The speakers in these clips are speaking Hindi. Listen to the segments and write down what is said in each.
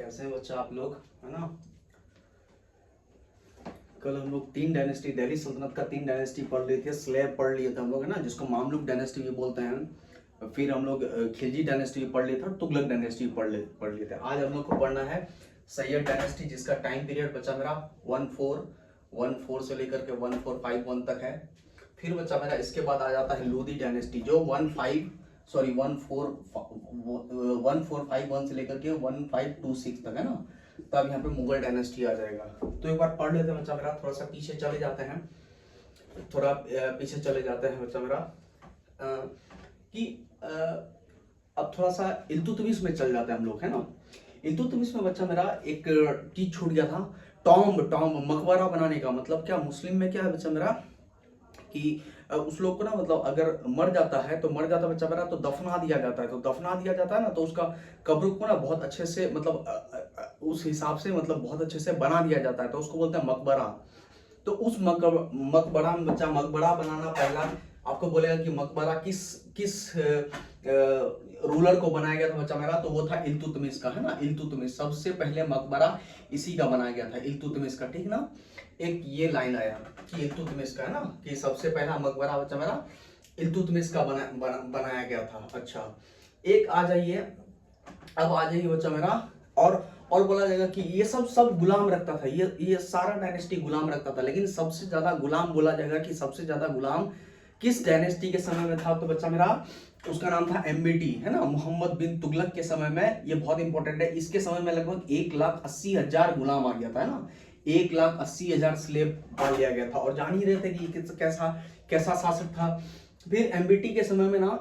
कैसे हैं बच्चा आप लोग, है ना। कल हम लोग तीन डायनेस्टी, दिल्ली सल्तनत का तीन डायनेस्टी पढ़ लिए थे, स्लेब पढ़ लिए थे हम लोग, है ना, जिसको मामलुक डायनेस्टी भी बोलते हैं। फिर हम लोग खिलजी डायनेस्टी भी पढ़ लिए थे और तुगलक डायनेस्टी भी पढ़ लिए थे। आज हम लोग को पढ़ना है सैयद डायनेस्टी, जिसका टाइम पीरियड बच्चा मेरा 1414 से लेकर के 1451 तक है। फिर बच्चा मेरा इसके बाद आ जाता है लोधी डायनेस्टी, जो 1451 से लेकर के 1526 तक है ना। तब यहाँ पे मुगल डायनेस्टी आ जाएगा। तो एक बार पढ़ लेते हैं बच्चा मेरा, थोड़ा सा पीछे चले जाते हैं, बच्चा मेरा कि अब थोड़ा सा इल्तुतमिश में चल जाते हैं हम लोग, है ना। इल्तुतमिश में बच्चा मेरा एक चीज छूट गया था, टॉम्ब मकबरा बनाने का। मतलब क्या, मुस्लिम में क्या है बच्चा मेरा कि उस लोग को ना, मतलब अगर मर जाता है बच्चा मेरा, तो दफना दिया जाता है। तो दफना दिया जाता है ना, तो उसका कब्र को ना बहुत अच्छे से, मतलब उस हिसाब से, मतलब बहुत अच्छे से बना दिया जाता है, तो उसको बोलते हैं मकबरा। तो उस मकबरा में बच्चा, मकबरा बनाना पहला आपको बोलेगा कि मकबरा किस रूलर को बनाया गया था बच्चा मेरा, तो वो था इल्तुतमिश का, है ना। इल्तुतमिश सबसे पहले मकबरा इसी का बनाया गया था, इल्तुतमिश का, ठीक ना। एक ये लाइन आया कि इल्तुतमिश का, है ना, कि सबसे पहला मकबरा बच्चा मेरा इल्तुतमिश का बनाया गया था। अच्छा, एक आ जाइए, अब आ जाइए बच्चा मेरा, और बोला जाएगा कि ये सब गुलाम रखता था, ये सारा डायनेस्टी गुलाम रखता था, लेकिन सबसे ज्यादा गुलाम बोला जाएगा कि सबसे ज्यादा गुलाम किस डायनेस्टी के समय में था, तो बच्चा मेरा उसका नाम था एमबीटी, है ना, मोहम्मद बिन तुगलक के समय में। ये बहुत इंपॉर्टेंट है। इसके समय में लगभग 1,80,000 गुलाम आ गया था, है ना। 1,80,000 स्लेब पाल लिया गया था, और जान ही रहे थे कि कैसा शासक था। फिर एमबीटी के समय में ना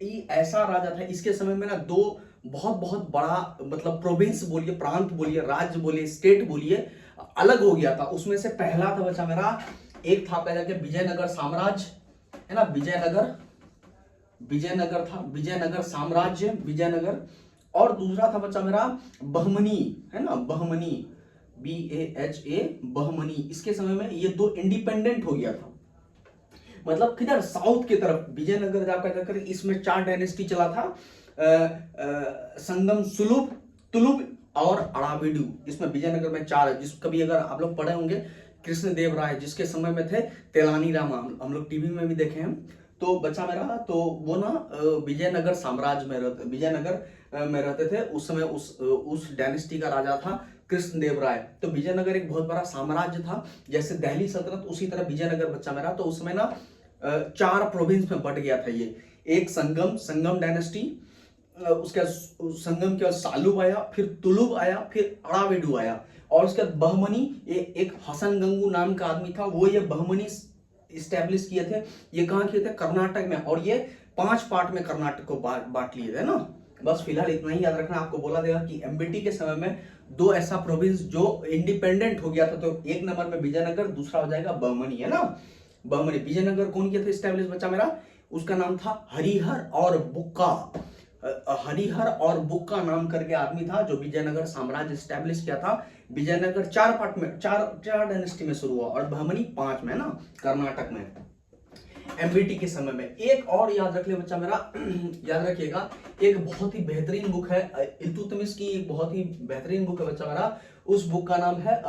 ये ऐसा राजा था, इसके समय में ना दो बहुत बड़ा, मतलब प्रोविंस बोलिए, प्रांत बोलिए, राज्य बोलिए, स्टेट बोलिए, अलग हो गया था। उसमें से पहला था बच्चा मेरा, एक था पहले के विजयनगर साम्राज्य, है ना, विजयनगर था, विजयनगर साम्राज्य, विजयनगर। और दूसरा था बच्चा मेरा बहमनी, है ना, बहमनी, BAHA, बहमनी। इसके समय में ये दो इंडिपेंडेंट हो गया था, मतलब किधर, साउथ की तरफ विजयनगर जाकर इसमें 4 डायनेस्टी चला था, संगम, सुलुभ, तुलुभ और अराविडु। इसमें विजयनगर में 4 है, जिस कभी अगर आप लोग पढ़े होंगे, कृष्णदेव राय जिसके समय में थे, तेलानी रामा, हम लोग टीवी में भी देखे हैं। तो बच्चा मेरा, तो वो ना विजयनगर साम्राज्य में रहते थे उस समय। उस डायनेस्टी का राजा था कृष्णदेव राय। तो विजयनगर एक बहुत बड़ा साम्राज्य था, जैसे दिल्ली सल्तनत, उसी तरह विजयनगर बच्चा मेरा। तो उसमें ना 4 प्रोविंस में बट गया था ये। एक संगम डायनेस्टी, उसके संगम के बाद सालुब आया, फिर तुलुब आया, फिर अराविडु आया, और उसके बाद बहमनी, एक हसन गंगू नाम का आदमी था, वो ये बहमनी इस्टेब्लिश किए थे। ये कहाँ किए थे? कर्नाटक में। और ये 5 पार्ट में कर्नाटक को बांट लिए थे ना। बस फिलहाल इतना ही याद रखना। आपको बोला देगा कि एमबीटी के समय में 2 ऐसा प्रोविंस जो इंडिपेंडेंट हो गया था, तो एक नंबर में विजयनगर, दूसरा हो जाएगा बहमनी, है ना। बहमनी, विजयनगर कौन किया था इस्टेब्लिश बच्चा मेरा? उसका नाम था हरिहर और बुक्का। हरिहर और बुक्का नाम करके आदमी था, जो विजयनगर साम्राज्य स्टैब्लिश किया था। विजयनगर 4 पार्ट में, चार डायनेस्टी में शुरू हुआ, और बहमनी 5 में, ना, कर्नाटक में, एमबीटी के समय में। एक और याद रख ले बच्चा मेरा, याद रखिएगा, एक बहुत ही बेहतरीन बुक है इल्तुतमिश की, एक बहुत ही बेहतरीन बुक है बच्चा मेरा। उस बुक का नाम है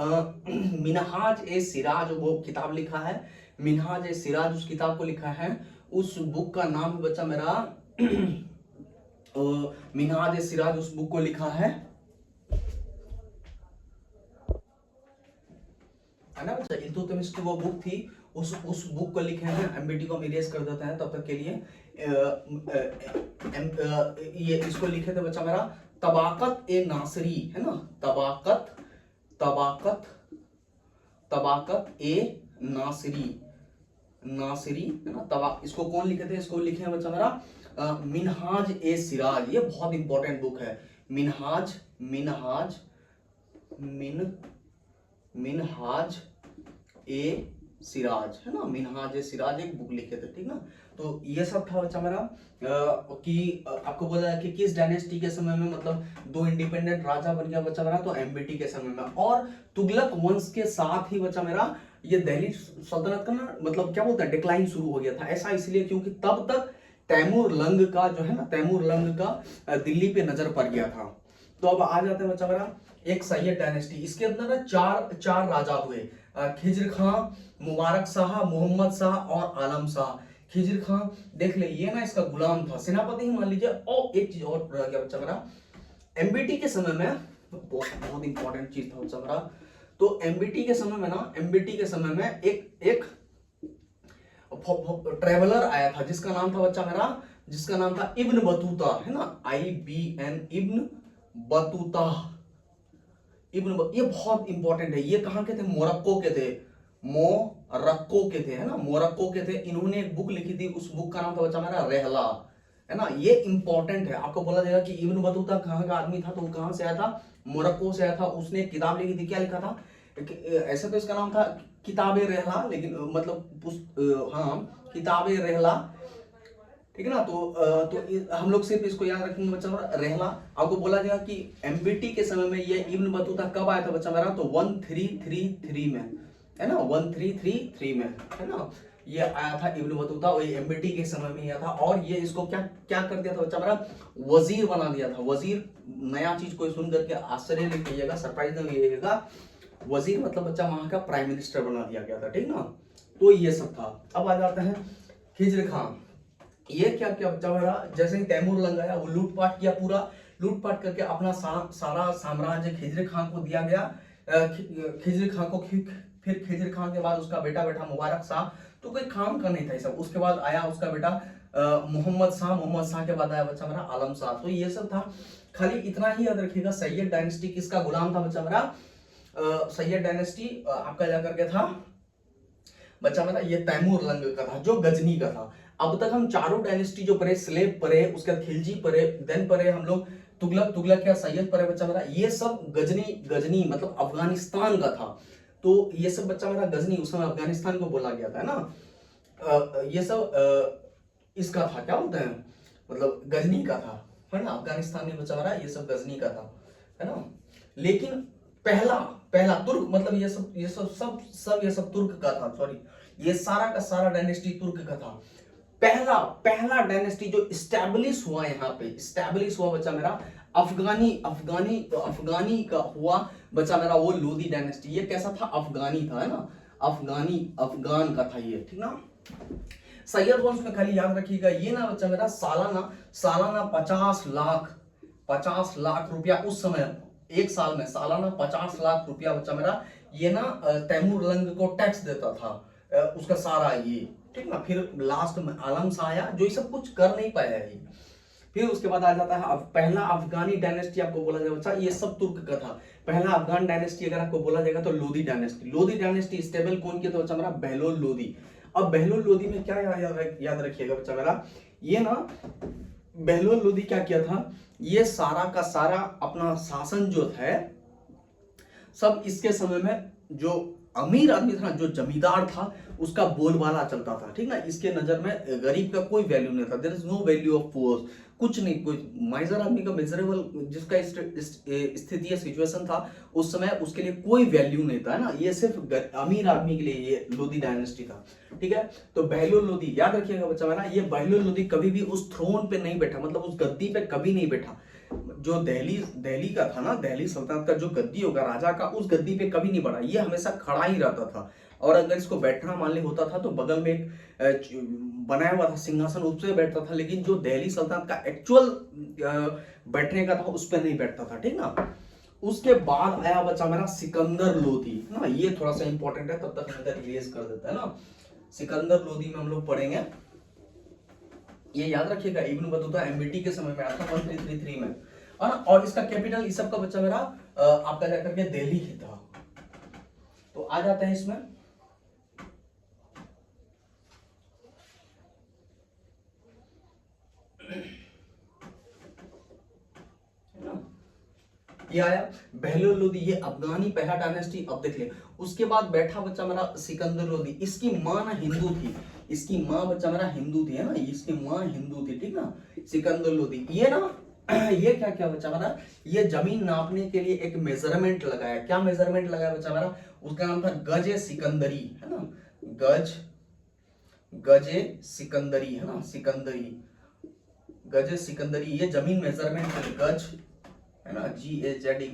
मिनहाज-ए-सिराज, वो किताब लिखा है, मिनहाज-ए-सिराज उस किताब को लिखा है। उस बुक का नाम है बच्चा मेरा मिनहाज-ए-सिराज, उस बुक को लिखा है ना बच्चा। इल्तुतमिश की वो बुक थी, उस बुक को लिखे हैं। एमबीटी को हम इरेज कर देते हैं तब तक के लिए। ये इसको लिखे थे बच्चा मेरा तबाकत-ए-नासिरी, है ना, तबाकत-ए-नासिरी, है ना। इसको कौन लिखे थे? इसको लिखे हैं बच्चा मेरा मिनहाज-ए-सिराज। ये बहुत इंपॉर्टेंट बुक है, मिनहाज-ए-सिराज, है ना, मिनहाज-ए-सिराज एक बुक लिखे थे, ठीक ना। तो ये सब था बच्चा मेरा कि आपको बोला कि किस डायनेस्टी के समय में, मतलब 2 इंडिपेंडेंट राजा बन गया बच्चा मेरा, तो एमबीटी के समय में। और तुगलक वंश के साथ ही बच्चा मेरा ये दिल्ली सल्तनत का ना, मतलब क्या बोलते हैं, डिक्लाइन शुरू हो गया था। ऐसा इसलिए क्योंकि तब तक तैमूर लंग का, जो है ना, तैमूर लंग का दिल्ली पे नजर पड़ गया था। तो अब आ जाते हैं बच्चा मेरा एक सैयद डायनेस्टी। इसके अंदर ना चार चार राजा हुए, खिज्र खां, मुबारक शाह, मोहम्मद शाह और आलम शाह। खिज्र खां देख ले, ये ना इसका गुलाम था, सेनापति ही मान लीजिए। और एक चीज और रह गया बच्चा मेरा, एमबीटी के समय में बहुत इंपॉर्टेंट चीज था बच्चा मेरा। तो एमबीटी के समय में ना, एमबीटी के समय में एक ट्रेवलर आया था जिसका नाम था बच्चा मेरा, जिसका नाम था इब्न बतूता, है ना, IBN, इब्न बतूता। ये बहुत इंपॉर्टेंट है। ये कहां के थे? मोरक्को के थे, मोरक्को के थे, है ना, मोरक्को के थे। इन्होंने एक बुक लिखी थी, उस बुक का नाम था बच्चा मेरा रहला, है ना। ये इंपॉर्टेंट है, आपको बोला जाएगा कि इब्न बतूता कहां का आदमी था, तो वो कहां से आया था? मोरक्को से आया था। उसने एक किताब लिखी थी, क्या लिखा था? ऐसे तो इसका नाम था किताबे रहला, लेकिन मतलब हाँ, किताबे रहला, ठीक है ना। तो हम लोग सिर्फ इसको याद रखेंगे बच्चा मेरा, रहला। आपको बोला जाएगा कि एमबीटी के समय में ये इब्न बतूता कब आया था बच्चा मेरा? तो 1333 में, है ना, 1333 में, है ना, ये आया था इब्न बतूता। और एमबीटी के समय में आया था। और ये इसको क्या क्या कर दिया था बच्चा मेरा? वजीर बना दिया था। वजीर, नया चीज कोई सुन करके आश्चर्य नहीं कीजिएगा, सरप्राइज नहीं होइएगा। वजीर मतलब बच्चा वहां का प्राइम मिनिस्टर बना दिया गया था, ठीक ना। तो ये सब था। अब आ जाते हैं खिज्र खां। ये क्या क्या बच्चा मेरा, जैसे ही तैमूर लंग आया, वो लूटपाट किया, पूरा लूटपाट करके अपना सारा साम्राज्य खिज्र खां को दिया गया। खिज्र खां को, फिर खिज्र खां के बाद उसका बेटा बैठा मुबारक शाह। तो कोई काम का नहीं था ये सब। उसके बाद आया उसका बेटा मोहम्मद शाह। मोहम्मद शाह के बाद आया बच्चा मेरा आलम शाह। तो ये सब था। खाली इतना ही याद रखिएगा, सैयद डायनेस्टी किसका गुलाम था बच्चा मेरा? सैयद डायनेस्टी आपका जाकर के था बच्चा मेरा, ये तैमूर लंग का था, जो गजनी का था। अब तक हम चारों डायनेस्टी जो पढ़े, स्लेब पढ़े, उसके बाद खिलजी पढ़े, देन पढ़े हम लोग तुगलक, तुगलक या सैयद पढ़े बच्चा मेरा। ये सब गजनी, गजनी मतलब अफगानिस्तान का था। तो ये सब बच्चा मेरा गजनी, उस समय अफगानिस्तान को बोला गया था ना। ये सब इसका था, क्या बोलते हैं, मतलब गजनी का था, है ना। अफगानिस्तान में बच्चा मेरा ये सब गजनी का था, है ना। लेकिन पहला पहला तुर्क, मतलब ये सब तुर्क का था, सॉरी, ये सारा का सारा डायनेस्टी तुर्क का था। पहला पहला डायनेस्टी जो इस्टेब्लिश हुआ, यहाँ पे इस्टेब्लिश हुआ बच्चा मेरा, अफगानी अफगानी अफगानी का हुआ बच्चा मेरा, वो लोदी डायनेस्टी। ये कैसा था? अफगानी था, है ना, अफगानी, अफगान का था ये, ठीक ना। सैयद वंश में खाली याद रखिएगा, ये ना बच्चा मेरा सालाना सालाना 50 लाख रुपया उस समय, एक साल में सालाना 50 लाख रुपया बच्चा मेरा, ये ना तैमूर लंग को टैक्स देता था, उसका सारा ये, ठीक ना। फिर लास्ट में आलम शाह आया, जो ये सब कुछ कर नहीं पाया है। फिर उसके बाद आ जाता है पहला अफगानी डायनेस्टी। आपको बोला जाएगा बच्चा, ये सब तुर्क का था। पहला अफगान डायनेस्टी अगर आपको बोला जाएगा तो Lodi dynasty. Lodi dynasty stable कौन किया था बच्चा मेरा? बहलोल लोदी। अब बहलोल लोदी में क्या याद रखिएगा बच्चा मेरा, ये ना बहलोल लोदी क्या किया था, ये सारा का सारा अपना शासन जो है सब इसके समय में, जो अमीर आदमी था, जो जमींदार था, उसका बोलबाला चलता था, ठीक ना। इसके नजर में गरीब का कोई वैल्यू नहीं था। There is no value of force, कुछ नहीं। कोई माइजर आदमी का, मेजरेबल जिसका स्थिति सिचुएशन था उस समय, उसके लिए कोई वैल्यू नहीं था, है ना। ये सिर्फ अमीर आदमी के लिए ये लोदी डायनेस्टी था, ठीक है। तो बहलोल लोदी याद रखिएगा बच्चा मेरा, ये बहलोल लोदी कभी भी उस थ्रोन पे नहीं बैठा, मतलब उस गद्दी पे कभी नहीं बैठा। जो दिल्ली का था ना, दिल्ली सल्तनत का जो गद्दी होगा राजा का, उस गद्दी पे कभी नहीं बढ़ा। ये हमेशा खड़ा ही रहता था। और अगर इसको बैठना मान ली होता था तो बगल में एक बनाया हुआ था सिंहासन, उस पर बैठता था। लेकिन जो दिल्ली सल्तनत का एक्चुअल बैठने का था, उस पर नहीं बैठता था, ठीक ना। उसके बाद आया बच्चा मेरा सिकंदर लोदी ना। ये थोड़ा सा इंपॉर्टेंट है, तब तक हम इधर इरेज कर देता है ना। सिकंदर लोदी में हम लोग पढ़ेंगे, ये याद रखिएगा, इब्न बतूता एमबीटी के समय में आया था 1333 में, और इसका कैपिटल इस सब का बच्चा मेरा आपका जाकर के दिल्ली ही था। तो आ जाते हैं इसमें, ये आया बहलोल लोदी, ये अफगानी पहला डायनेस्टी। अब देख ले, उसके बाद बैठा बच्चा मेरा सिकंदर लोदी। इसकी माँ ना हिंदू थी, इसकी माँ बच्चा मेरा हिंदू थी, है ना, इसकी माँ हिंदू थी, ठीक ना। सिकंदर लोदी ये ना ये क्या क्या बच्चा मेरा, ये जमीन नापने के लिए एक मेजरमेंट लगाया। क्या मेजरमेंट लगाया बच्चा मेरा? उसका नाम था गजे सिकंदरी, है ना, गजे सिकंदरी, है ना, सिकंदरी, गजे सिकंदरी। ये जमीन मेजरमेंट गज, है ना, GHZE,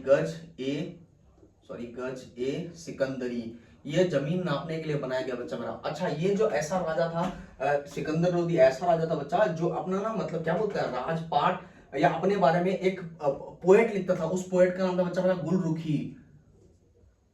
गज ए सिकंदरी, ये जमीन नापने के लिए बनाया गया बच्चा मेरा। अच्छा, ये जो ऐसा राजा था सिकंदर लोदी, ऐसा राजा था बच्चा जो अपना ना मतलब क्या बोलते हैं राजपाट या अपने बारे में एक पोएट लिखता था। उस पोएट का नाम था बच्चा मेरा गुलरुखी।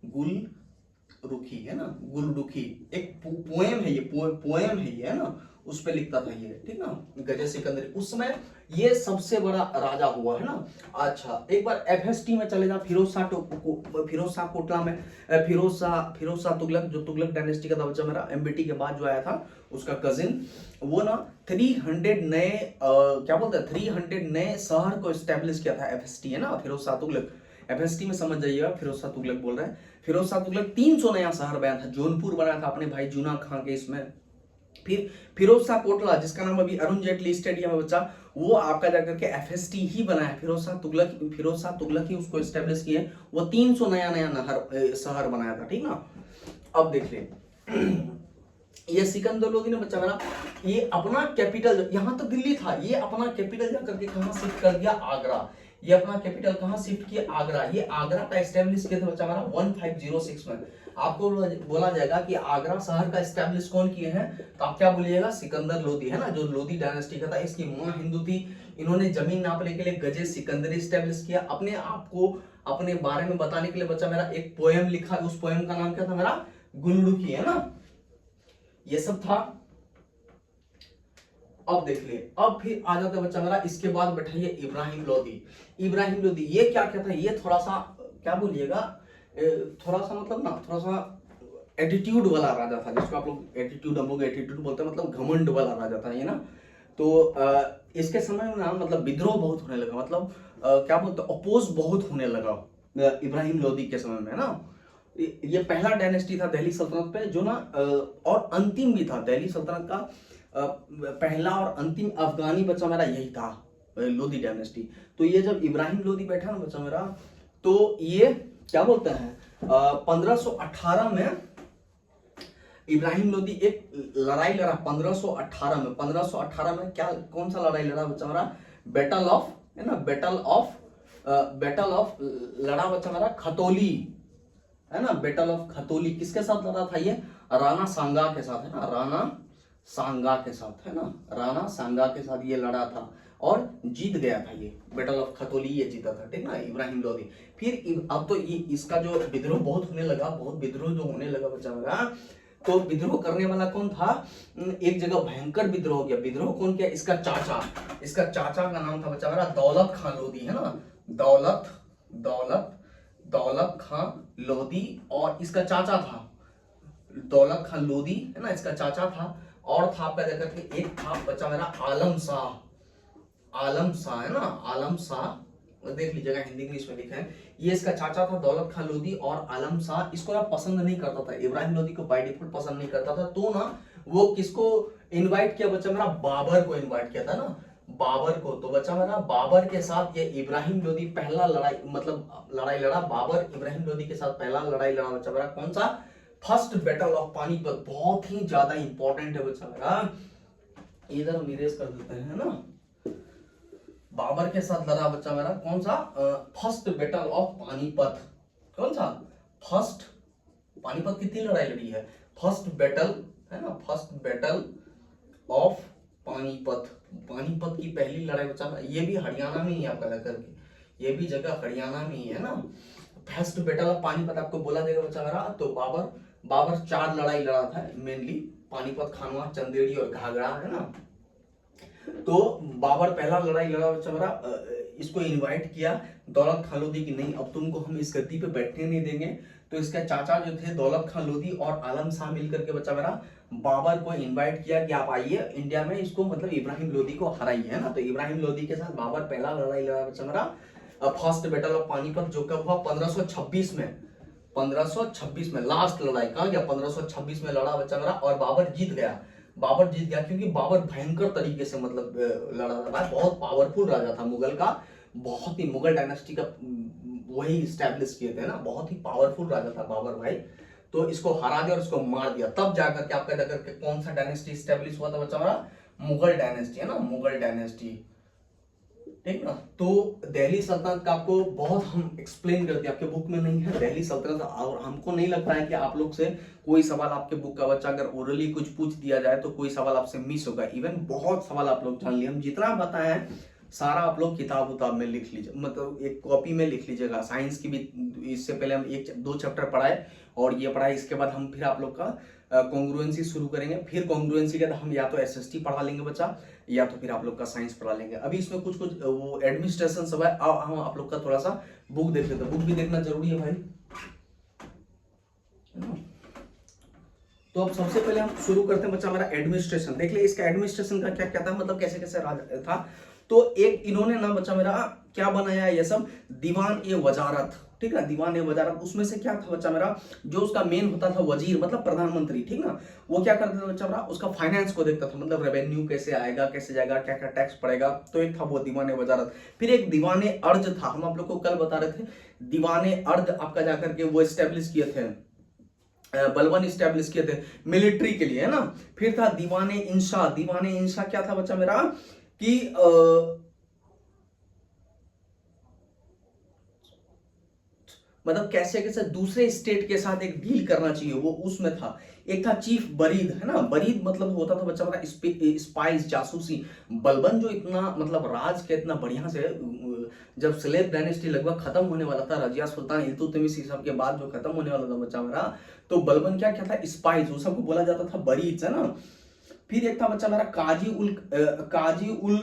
गुलरुखी है ना, गुलरुखी एक पोएम है ये, पोएम है ये, है ना, उस पे लिखता था ये, ठीक ना, गजे सिकंदरी। उस समय ये सबसे बड़ा राजा हुआ, है ना। अच्छा, एक बार FST में चले जाओ, फिरोज शाह कोटला में, फिरोज शाह तुगलक, जो तुगलक डायनेस्टी का था बच्चा मेरा, MBT के बाद जो आया था उसका कजिन, वो ना 300 नए क्या बोलते हैं 300 नए शहर को स्टैब्लिश किया था। FST है ना, फिरोज शाह तुगलक, FST में समझ जाइएगा, फिरोज शाह तुगलक बोल रहे हैं। फिरोज शाह तुगलक 300 नया शहर बनाया था, जौनपुर बनाया था अपने भाई जूना खां के इसमें। फिर फिरोज शाह कोटला, जिसका नाम अभी अरुण जेटली स्टेडियम है बच्चा, वो आपका जाकर के FST ही बना है। फिरोज शाह तुगलक ही उसको एस्टेब्लिश किए, वो 300 नया शहर बनाया था, ठीक ना। अब देख ले ये सिकंदर लोदी ने बच्चा मेरा ये अपना कैपिटल, यहां तो दिल्ली था, ये अपना कैपिटल जाकर के कहां शिफ्ट कर दिया, आगरा। ये अपना कैपिटल कहां शिफ्ट किया, आगरा। ये आगरा का एस्टेब्लिश किया था बच्चा मेरा 1506 में। आपको बोला जाएगा कि आगरा शहर का एस्टेब्लिश कौन किए हैं, तो आप क्या बोलिएगा, सिकंदर लोदी, है ना, जो लोदी डायनेस्टी का था। इसकी मां हिंदू थी, इन्होंने जमीन नापने के लिए गजे सिकंदरी एस्टेब्लिश किया। अपने आप को अपने बारे में बताने के लिए बच्चा मेरा एक पोएम लिखा, उस पोएम का नाम क्या था मेरा, गुल्लुकी, है ना। ये सब था। अब देख ले, अब फिर आ जाता है बच्चा मेरा, इसके बाद बैठाइए इब्राहिम लोदी। इब्राहिम लोदी ये क्या था, ये थोड़ा सा क्या बोलिएगा, थोड़ा सा मतलब ना, थोड़ा सा एटीट्यूड वाला राजा था, जिसको आप लोग एटीट्यूड, हम लोग एटीट्यूड बोलते हैं, मतलब घमंड वाला राजा था ये ना। तो इसके समय में ना मतलब विद्रोह बहुत होने लगा, मतलब क्या बोलते, अपोज बहुत होने लगा इब्राहिम लोदी के समय में ना। ये पहला डायनेस्टी था दिल्ली सल्तनत पे जो ना, और अंतिम भी था दिल्ली सल्तनत का पहला और अंतिम अफगानी बच्चा मेरा यही था, लोदी डायनेस्टी। तो ये जब इब्राहिम लोदी बैठा ना बच्चा मेरा, तो ये क्या बोलते हैं 1518 में इब्राहिम लोदी एक लड़ाई लड़ा 1518 में क्या, कौन सा लड़ाई लड़ा बच्चा मेरा, बैटल ऑफ, है ना, बैटल ऑफ लड़ा बच्चा मेरा खतौली, है ना, बैटल ऑफ खतौली। किसके साथ लड़ा था ये, राणा सांगा के साथ, है ना, राणा सांगा के साथ, है ना, राणा सांगा के साथ ये लड़ा था और जीत गया था ये बैटल ऑफ खतौली, ये जीता था, ठीक ना, इब्राहिम लोदी। फिर अब तो ये इसका जो विद्रोह बहुत होने लगा, बहुत विद्रोह जो होने लगा बच्चा मेरा, तो विद्रोह करने वाला कौन था, एक जगह भयंकर विद्रोह हो गया। विद्रोह कौन किया, इसका चाचा का नाम था बच्चा मेरा दौलत खान लोदी, है ना, दौलत खान लोदी। और इसका चाचा था दौलत खान लोदी, है ना, इसका चाचा था। और था आपका जाकर के एक था बच्चा मेरा आलम शाह, है ना, आलम शाह, देख लीजिएगा हिंदी इंग्लिश में लिखा है। ये इसका चाचा था दौलत खान लोदी। और आलम शाह इसको ना पसंद नहीं करता था, इब्राहिम लोदी को बाय डिफॉल्ट पसंद नहीं करता था। तो ना वो किसको इनवाइट किया बच्चा मेरा, बाबर को इनवाइट किया था ना, बाबर को। तो बच्चा मेरा बाबर के साथ ये इब्राहिम लोदी पहला लड़ाई लड़ा, बाबर इब्राहिम लोदी के साथ पहला लड़ाई लड़ा बच्चा मेरा, कौन सा, फर्स्ट बैटल ऑफ पानीपत। बहुत ही ज्यादा इंपॉर्टेंट है बच्चा मेरा, इधर हम इरेज कर देते हैं ना। बाबर के साथ लड़ा बच्चा मेरा कौन सा, फर्स्ट बैटल ऑफ पानीपत। कौन सा, फर्स्ट, पानीपत कितनी लड़ाई लड़ी है, फर्स्ट बैटल, है ना, फर्स्ट बैटल ऑफ पानीपत की पहली लड़ाई बच्चा मेरा। ये भी हरियाणा में ही आपका जाकर के, ये भी जगह हरियाणा में ही है ना। फर्स्ट बैटल ऑफ पानीपत आपको बोला जाएगा बच्चा मेरा। तो बाबर 4 लड़ाई लड़ा था मेनली, पानीपत, खानवा, चंदेड़ी और घाघरा, है ना। तो बाबर पहला लड़ाई लड़ा बच्चा मेरा, इसको इनवाइट किया दौलत खान लोदी की, नहीं अब तुमको हम इस गद्दी पे बैठने नहीं देंगे। तो इसके चाचा जो थे दौलत खान लोदी और आलम शाह मिलकर के बच्चा मेरा बाबर को इनवाइट किया कि आप आइए इंडिया में, इसको मतलब इब्राहिम लोदी को हराइए, है ना। तो इब्राहिम लोदी के साथ बाबर पहला लड़ाई लड़ा बच्चा मेरा, फर्स्ट बैटल ऑफ पानीपत, जो कब हुआ 1526 में लास्ट लड़ाई कहा गया 1526 में लड़ा बच्चा मेरा। और बाबर जीत गया क्योंकि बाबर भयंकर तरीके से मतलब लड़ा था, बहुत पावरफुल राजा था मुगल का, बहुत ही मुगल डायनेस्टी का वही स्टैब्लिश किए थे ना, बहुत ही पावरफुल राजा था बाबर भाई। तो इसको हरा दिया और इसको मार दिया, तब जाकर के आपका जाकर के कौन सा डायनेस्टी स्टैब्लिश हुआ था बच्चा मेरा, मुगल डायनेस्टी, है ना, मुगल डायनेस्टी। ठीक ना। तो दिल्ली सल्तनत का आपको बहुत हम एक्सप्लेन करते हैं, आपके बुक में नहीं है दिल्ली सल्तनत, और हमको नहीं लगता है कि आप लोग से कोई सवाल आपके बुक का बच्चा अगर ओरली कुछ पूछ दिया जाए तो कोई सवाल आपसे मिस होगा। इवन बहुत सवाल आप लोग जान लिए, हम जितना बताए हैं सारा आप लोग किताब उताब में लिख लीजिए, मतलब एक कॉपी में लिख लीजिएगा। साइंस की भी इससे पहले हम एक दो चैप्टर पढ़ाए और ये पढ़ाए, इसके बाद हम फिर आप लोग का कॉन्ग्रुएंसी शुरू करेंगे। फिर कॉन्ग्रुएंसी के बाद हम या तो एसएसटी पढ़ा लेंगे बच्चा, या तो फिर आप लोग का साइंस पढ़ा लेंगे। अभी इसमें कुछ कुछ वो एडमिनिस्ट्रेशन सब है, हम आप लोग का थोड़ा सा बुक देख लेते हैं, बुक भी देखना जरूरी है भाई। तो अब सबसे पहले हम शुरू करते हैं बच्चा हमारा एडमिनिस्ट्रेशन। देख ले इसका एडमिनिस्ट्रेशन का क्या क्या था, मतलब कैसे कैसे राज था। तो एक इन्होंने ना बच्चा मेरा क्या बनाया ये सब, दीवान ए वजारत, ठीक है, दीवान ए वजारत। उसमें से क्या था बच्चा मेरा, जो उसका मेन होता था वजीर मतलब प्रधानमंत्री, ठीक ना, वो क्या करता था बच्चा मेरा, उसका फाइनेंस को देखता था, मतलब रेवेन्यू कैसे आएगा कैसे जाएगा, क्या क्या टैक्स पड़ेगा। तो एक था वो दीवान ए वजारत। फिर एक दीवान ए अर्ज था, हम आप लोग को कल बता रहे थे, दीवान ए अर्ज आपका जाकर के वो स्टेब्लिश किए थे, बलबन स्टैब्लिश किए थे मिलिट्री के लिए, है ना। फिर था दीवाने इंशा, दीवाने इंशा क्या था बच्चा मेरा कि मतलब कैसे कैसे दूसरे स्टेट के साथ एक डील करना चाहिए, वो उसमें था। एक था चीफ बरीद, है ना, बरीद मतलब होता था बच्चा मेरा स्पाइस, जासूसी। बलबन जो इतना मतलब राज के इतना बढ़िया से, जब स्लेव डायनेस्टी लगभग खत्म होने वाला था, रजिया सुल्तान इल्तुतमिश सब के बाद जो खत्म होने वाला था बच्चा मेरा, तो बलबन क्या क्या था, स्पाइस, वो सबको बोला जाता था बरीद, है ना। फिर एक था बच्चा मेरा काजी उल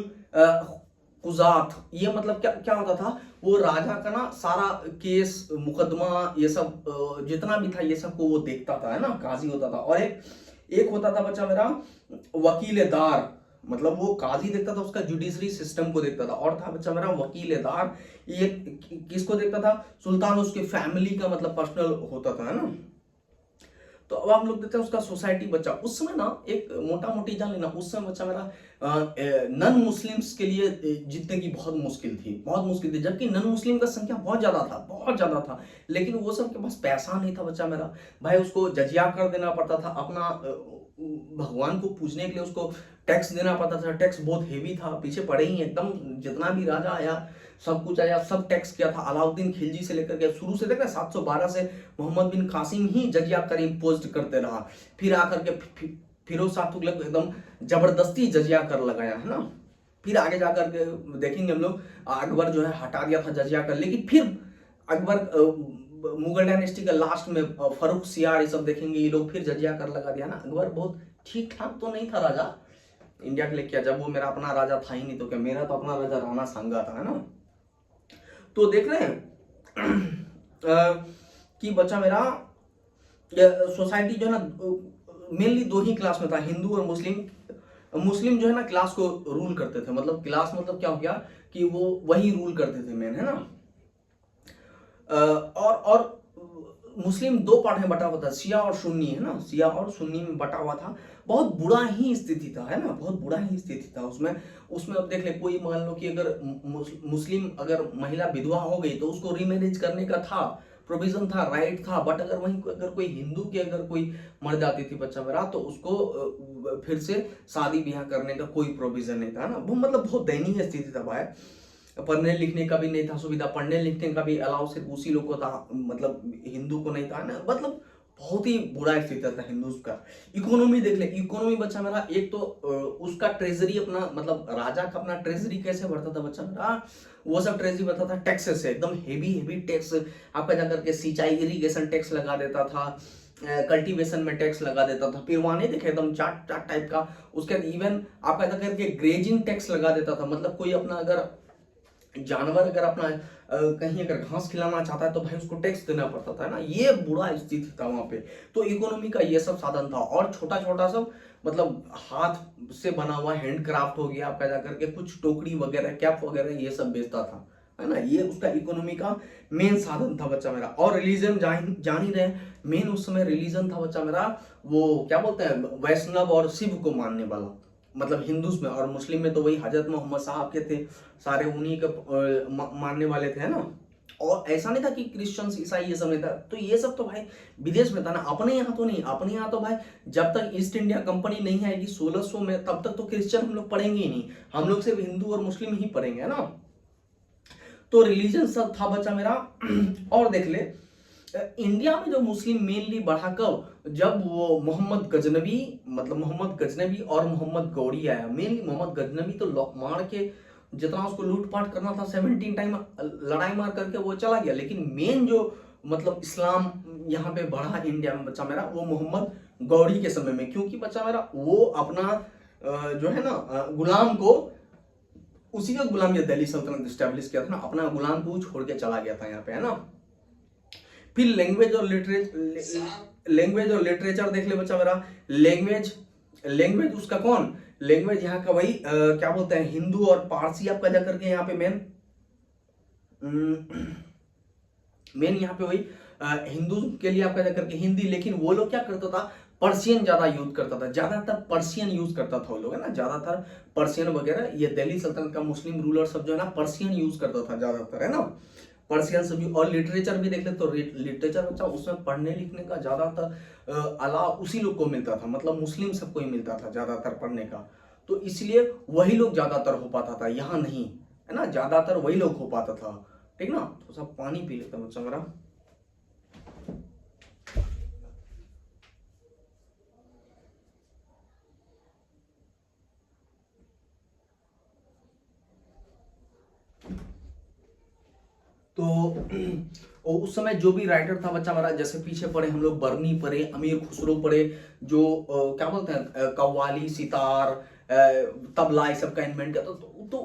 कुजात, ये मतलब क्या क्या होता था, वो राजा का ना सारा केस मुकदमा ये सब जितना भी था ये सब को वो देखता था, है ना, काजी होता था। और एक एक होता था बच्चा मेरा वकीलेदार, मतलब वो काजी देखता था उसका जुडिशरी सिस्टम को देखता था। और था बच्चा मेरा वकीलेदार, ये किसको देखता था, सुल्तान उसके फैमिली का मतलब पर्सनल होता था, है ना। तो अब हम लोग देखते हैं उसका सोसाइटी बच्चा, उस समय ना एक मोटा मोटी जान लेना, उस समय बच्चा मेरा नन मुस्लिम्स के लिए जीतने की बहुत मुश्किल थी, बहुत मुश्किल थी, जबकि नन मुस्लिम का संख्या बहुत ज्यादा था, बहुत ज्यादा था। लेकिन वो सब के पास पैसा नहीं था बच्चा मेरा, भाई उसको जजिया कर देना पड़ता था, अपना भगवान को पूजने के लिए उसको टैक्स देना पड़ता था। टैक्स बहुत हेवी था, पीछे पड़े ही एकदम, जितना भी राजा आया सब कुछ आया, सब टैक्स किया था। अलाउद्दीन खिलजी से लेकर के शुरू से देख रहे 712 से मोहम्मद बिन कासिम ही जजिया कर इम्पोज करते रहा। फिर आकर के फिरोज शाह तुगलक एकदम जबरदस्ती जजिया कर लगाया, है ना। फिर आगे जाकर के देखेंगे हम लोग, अकबर जो है हटा दिया था जजिया कर, लेकिन फिर अकबर मुगल डायनेस्टी का लास्ट में फरुख सियार ये सब देखेंगे, ये लोग फिर जजिया कर लगा दिया ना। अकबर बहुत ठीक ठाक तो नहीं था राजा इंडिया के लिए, क्या जब वो मेरा अपना राजा था ही नहीं, तो क्या मेरा तो अपना राजा राणा सांगा था, है ना। तो देख रहे हैं कि बच्चा मेरा सोसाइटी जो है ना मेनली दो ही क्लास में था, हिंदू और मुस्लिम। मुस्लिम जो है ना क्लास को रूल करते थे, मतलब क्लास मतलब क्या हो गया कि वो वही रूल करते थे मेन, है ना। और मुस्लिम दो पार्ट में बटा हुआ था, शिया और सुन्नी, है ना, शिया और सुन्नी में बटा हुआ था। बहुत बुरा ही स्थिति था, है ना, बहुत बुरा ही स्थिति था उसमें। उसमें अब देख ले, कोई मान लो कि अगर मुस्लिम अगर महिला विधवा हो गई तो उसको रीमैरिज करने का था, प्रोविजन था, राइट था। बट अगर वहीं अगर कोई हिंदू की अगर कोई मर जाती थी बच्चा मेरा, तो उसको फिर से शादी ब्याह करने का कोई प्रोविजन नहीं था, है ना। वो मतलब बहुत दयनीय स्थिति था भाई। पढ़ने लिखने का भी नहीं था सुविधा, पढ़ने लिखने का भी अलाउ सिर्फ उसी लोग को था, मतलब हिंदू को नहीं था ना, मतलब बहुत ही बुरा स्थिति था हिंदू का। इकोनॉमी देख ले, इकोनॉमी बच्चा मेरा, एक तो उसका ट्रेजरी अपना, मतलब राजा का अपना ट्रेजरी कैसे बढ़ता था बच्चा मेरा, वो सब ट्रेजरी बढ़ता था टैक्सेस से, एकदम हेवी हेवी टैक्स आपका जाकर के सिंचाई इरिगेशन टैक्स लगा देता था, कल्टीवेशन में टैक्स लगा देता था। फिर वहां नहीं देखे एकदम चाट चाट टाइप का, उसके बाद इवन आपका जाकर के ग्रेजिंग टैक्स लगा देता था, मतलब कोई अपना अगर जानवर अगर अपना कहीं अगर घास खिलाना चाहता है तो भाई उसको टैक्स देना पड़ता था, है ना। ये बुरा स्थिति था वहां पे। तो इकोनॉमी का ये सब साधन था, और छोटा छोटा सब मतलब हाथ से बना हुआ हैंडक्राफ्ट हो गया आपका जाकर के, कुछ टोकरी वगैरह कैप वगैरह ये सब बेचता था, है ना। ये उसका इकोनॉमी का मेन साधन था बच्चा मेरा। और रिलीजन जान ही रहे, मेन उस समय रिलीजन था बच्चा मेरा, वो क्या बोलते हैं, वैष्णव और शिव को मानने वाला, मतलब हिंदूज में। और मुस्लिम में तो वही हजरत मोहम्मद साहब के थे, सारे उन्हीं के मानने वाले थे, है ना। और ऐसा नहीं था कि क्रिश्चियंस ईसाई ये सब नहीं था, तो ये सब तो भाई विदेश में था ना, अपने यहाँ तो नहीं। अपने यहाँ तो भाई जब तक ईस्ट इंडिया कंपनी नहीं आएगी 1600 में, तब तक तो क्रिश्चियन हम लोग पढ़ेंगे ही नहीं, हम लोग सिर्फ हिंदू और मुस्लिम ही पढ़ेंगे, है ना। तो रिलीजन सब था बच्चा मेरा। और देख ले इंडिया में जो मुस्लिम मेनली बढ़ा कब, जब वो मोहम्मद गजनबी, मतलब मोहम्मद गजनबी और मोहम्मद गौरी आया। मेनली मोहम्मद गजनबी तो मार के जितना उसको लूटपाट करना था 17 टाइम लड़ाई मार करके वो चला गया, लेकिन मेन जो मतलब इस्लाम यहाँ पे बढ़ा इंडिया में बच्चा मेरा, वो मोहम्मद गौरी के समय में। क्योंकि बच्चा मेरा वो अपना जो है ना गुलाम को, उसी का गुलाम ये दिल्ली सल्तनत स्टैब्लिश किया था ना, अपना गुलाम को छोड़ के चला गया था यहाँ पे, है ना। फिर लैंग्वेज और लिटरेचर देख ले बच्चा मेरा। लैंग्वेज उसका कौन, लैंग्वेज यहाँ का वही क्या बोलते हैं, हिंदू और पारसी आप पैदा करके यहाँ पे मेन यहाँ पे वही हिंदू के लिए आप पैदा करके हिंदी। लेकिन वो लोग क्या करता था, पर्शियन ज्यादा यूज करता था, ज्यादातर पर्शियन यूज करता था वो लोग, है ना, ज्यादातर पर्शियन वगैरह। ये दिल्ली सल्तनत का मुस्लिम रूलर सब जो है ना पर्शियन यूज करता था ज्यादातर, है ना, पर्शियन सब। और लिटरेचर भी देख ले तो लिटरेचर बच्चा उसमें पढ़ने लिखने का ज्यादातर अलाव उसी लोग को मिलता था, मतलब मुस्लिम सबको ही मिलता था ज्यादातर पढ़ने का। तो इसलिए वही लोग ज्यादातर हो पाता था, यहाँ नहीं, है ना, ज्यादातर वही लोग हो पाता था। ठीक ना, तो सब पानी पी लेता बच्चा मेरा। तो उस समय जो भी राइटर था बच्चा हमारा, जैसे पीछे पढ़े हम लोग, बर्नी पढ़े, अमीर खुसरो पढ़े, जो क्या बोलते हैं कव्वाली, सितार, तबला, ये सब का इन्वेंट किया। तो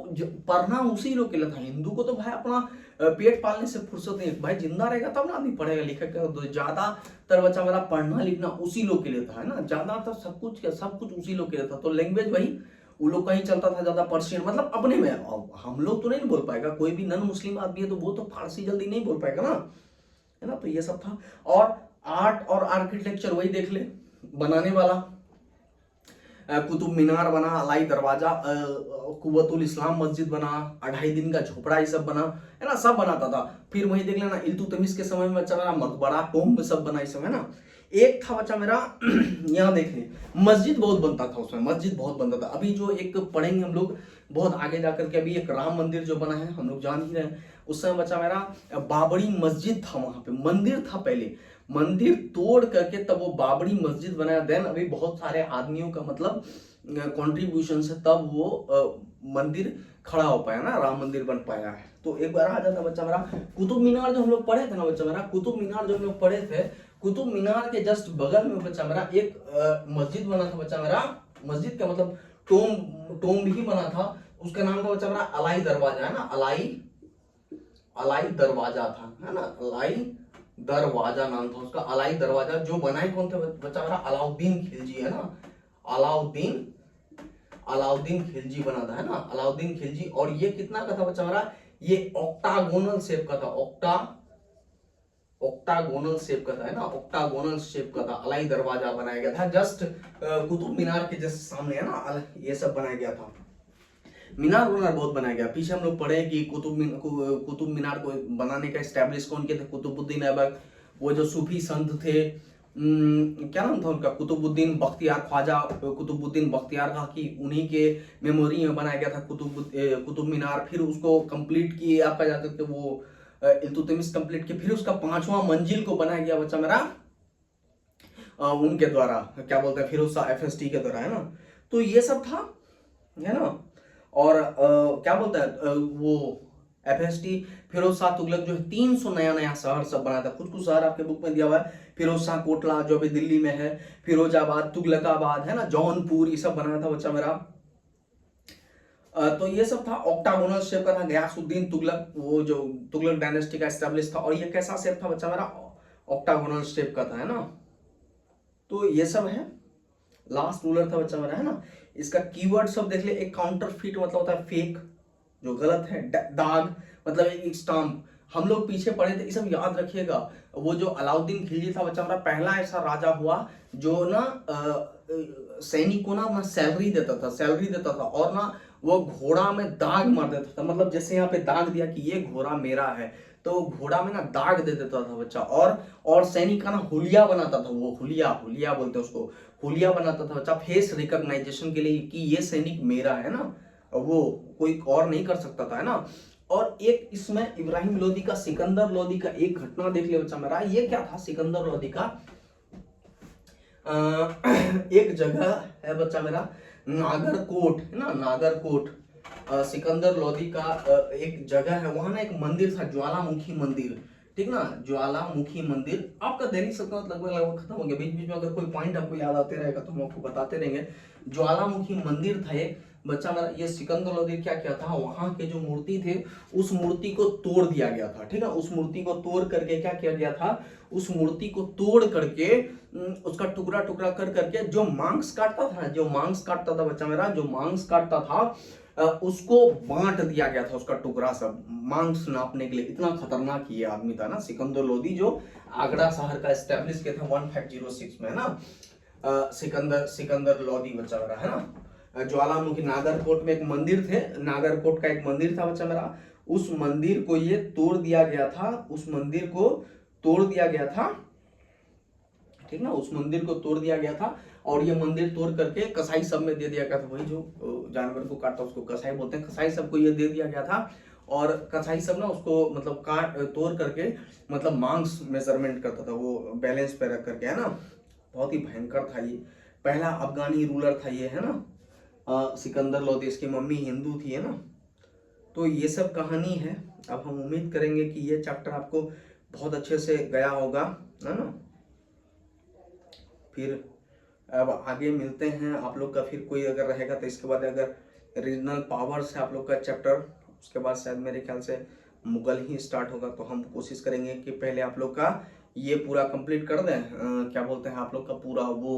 पढ़ना उसी लोग के लिए था। हिंदू को तो भाई अपना पेट पालने से फुर्सत नहीं, भाई जिंदा रहेगा तब ना आदमी पढ़ेगा लिखेगा। तो ज्यादातर बच्चा मेरा पढ़ना लिखना उसी लोग के लिए था, है ना, ज्यादातर सब कुछ उसी लोग के लिए था। तो लैंग्वेज वही वो लोग का ही चलता था ज्यादा, पर्शियन, मतलब अपने में। हम लोग तो नहीं बोल पाएगा, कोई भी नॉन मुस्लिम आदमी है तो वो तो फारसी जल्दी नहीं बोल पाएगा ना, है ना। तो ये सब था। और आर्ट और आर्किटेक्चर वही देख ले, बनाने वाला कुतुब मीनार बना, अलाई दरवाजा, कुव्वतुल इस्लाम मस्जिद बना, 2.5 दिन का झोपड़ा, ये सब बना, है ना, सब बनाता था। फिर वही देख लेना इल्तुतमिश के समय में बच्चा मेरा मकबरा, टोम्ब सब बना, इस समय ना। एक था बच्चा मेरा यहाँ देखने, मस्जिद बहुत बनता था उसमें, मस्जिद बहुत बनता था। अभी जो एक पढ़ेंगे हम लोग बहुत आगे जाकर के, अभी एक राम मंदिर जो बना है हम लोग जान ही रहे हैं। उस समय बच्चा मेरा बाबरी मस्जिद था, वहां पे मंदिर था पहले, मंदिर तोड़ करके तब वो बाबरी मस्जिद बनाया। देन अभी बहुत सारे आदमियों का मतलब कंट्रीब्यूशन से तब वो मंदिर खड़ा हो पाया ना, राम मंदिर बन पाया है। तो एक बार आ जाता बच्चा मेरा कुतुब मीनार जो हम लोग पढ़े थे ना बच्चा मेरा, कुतुब मीनार जो हम लोग पढ़े थे, कुतुब मीनार के जस्ट बगल में बच्चा मेरा एक मस्जिद बना था बच्चा मेरा। मस्जिद का मतलब टोम भी बना था, उसका नाम था बच्चा मेरा अलाई दरवाजा, है ना, अलाई दरवाजा था, है ना, अलाई दरवाजा नाम था उसका, अलाई दरवाजा। जो बनाए कौन थे बच्चा मेरा, अलाउद्दीन खिलजी, है ना, अलाउद्दीन खिलजी बना था, है ना, अलाउद्दीन खिलजी। और ये कितना का था बच्चा मेरा, ये ऑक्टागोनल शेप का था, ऑक्टागोनल शेप का था, है ना, ऑक्टागोनल शेप का था। अलाई दरवाजा बनाया गया था जस्ट कुतुब मीनार के जस्ट सामने, है ना, ये सब बनाया गया था। मीनार बहुत बनाया गया। पीछे हम लोग पढ़े कि कुतुब मीनार को बनाने का एस्टैब्लिश कौन किया था, कुतुबुद्दीन ऐबक। वो जो सूफी संत थे, क्या नाम था उनका, कुतुबुद्दीन बख्तियार, ख्वाजा कुतुबुद्दीन बख्तियार का, कि उन्हीं के मेमोरी में बनाया गया था कुतुब मीनार। फिर उसको कंप्लीट किए आपका जाकर के वो इल्तुतमिश कंप्लीट किए। फिर उसका 5वां मंजिल को बनाया गया बच्चा मेरा उनके द्वारा, क्या बोलते हैं, फिरोज शाह FST के द्वारा, है ना। तो ये सब था, है ना। और क्या बोलता है वो FST फिरोज शाह तुगलक जो है 300 नया शहर सब बनाया था। कुछ शहर आपके बुक में दिया हुआ है, फिरोज शाह कोटला जो अभी दिल्ली में है, फिरोजाबाद, तुगलकाबाद, है ना, जौनपुर, ये सब बनाया था बच्चा मेरा। तो ये सब था, ऑक्टागोनल शेप का था। गयासुद्दीन तुगलक, वो जो तुगलक डायनेस्टी का एस्टेब्लिश था। और ये कैसा शेप था बच्चा मेरा, ऑक्टागोनल शेप का था, है ना। तो ये सब है, लास्ट रूलर था बच्चा मेरा, है ना। इसका कीवर्ड सब देख ले, एक काउंटरफीट मतलब होता है फेक, जो गलत है, दाग मतलब एक स्टाम्प। हम लोग पीछे पढ़े थे, ये सब याद रखिएगा। वो जो अलाउद्दीन खिलजी था बच्चा मेरा, पहला ऐसा राजा हुआ जो ना सैनिक को ना सैलरी देता था, और ना वो घोड़ा में दाग मार देता था। मतलब जैसे यहाँ पे दाग दिया कि ये घोड़ा मेरा है, तो घोड़ा में ना दाग दे देता था बच्चा। और सैनिक का ना हुलिया बनाता था, वो हुलिया बोलते हैं उसको, हुलिया बनाता था बच्चा, फेस रिकॉग्नाइजेशन के लिए कि ये सैनिक मेरा है ना, वो कोई और नहीं कर सकता था, है ना। और एक इसमें इब्राहिम लोदी का, सिकंदर लोदी का एक घटना देख ले बच्चा मेरा। ये क्या था, सिकंदर लोदी का एक जगह है बच्चा मेरा, नागरकोट है ना, नागरकोट। सिकंदर लोदी का एक जगह है, वहां ना एक मंदिर था, ज्वालामुखी मंदिर, ठीक ना, ज्वालामुखी मंदिर। आपका दैनिक सल्तनत लगभग खत्म हो गया, बीच बीच में अगर कोई पॉइंट आपको याद आते रहेगा तो हम आपको बताते रहेंगे। ज्वालामुखी मंदिर था एक बच्चा मेरा। ये सिकंदर लोदी क्या किया था, वहां के जो मूर्ति थे उस मूर्ति को तोड़ दिया गया था, ठीक है। उस मूर्ति को तोड़ करके क्या किया गया था, उस मूर्ति को तोड़ करके उसका टुकड़ा टुकड़ा कर करके जो मांस काटता था, जो मांस काटता था बच्चा मेरा, जो मांस काटता था उसको बांट दिया गया था, उसका टुकड़ा सब मांस नापने के लिए। इतना खतरनाक ये आदमी था ना सिकंदर लोदी, जो आगरा शहर का एस्टेब्लिश किया था 1506 में ना। सिकंदर लोदी बच्चा मेरा है ना। ज्वालामुखी नागरकोट में एक मंदिर थे, नागरकोट का एक मंदिर था बच्चा मेरा, उस मंदिर को ये तोड़ दिया गया था, उस मंदिर को तोड़ दिया गया था, ठीक ना, उस मंदिर को तोड़ दिया गया था। और ये मंदिर तोड़ करके कसाई सब में दे दिया गया था, वही जो जानवर को काटता उसको कसाई बोलते हैं, कसाई सबको ये दे दिया गया था। और कसाई सब ना उसको मतलब काट तोड़ करके मतलब मांस मेजरमेंट करता था, वो बैलेंस पे रख करके, है ना। बहुत ही भयंकर था ये, पहला अफगानी रूलर था ये, है ना, सिकंदर लोदी। इसकी मम्मी हिंदू थी, है ना। तो ये सब कहानी है। अब हम उम्मीद करेंगे कि ये चैप्टर आपको बहुत अच्छे से गया होगा, है ना। फिर अब आगे मिलते हैं आप लोग का, फिर कोई अगर रहेगा तो इसके बाद अगर रीजनल पावर्स है आप लोग का चैप्टर, उसके बाद शायद मेरे ख्याल से मुगल ही स्टार्ट होगा। तो हम कोशिश करेंगे कि पहले आप लोग का ये पूरा कंप्लीट कर दें, क्या बोलते हैं आप लोग का पूरा वो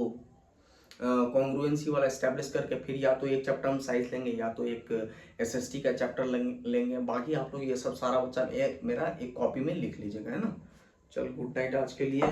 कॉन्ग्रुएंसी वाला एस्टेब्लिश करके, फिर या तो एक चैप्टर हम साइंस लेंगे या तो एक एसएसटी का चैप्टर लेंगे। बाकी आप लोग ये सब सारा बच्चा मेरा एक कॉपी में लिख लीजिएगा, है ना। चल गुड नाइट आज के लिए।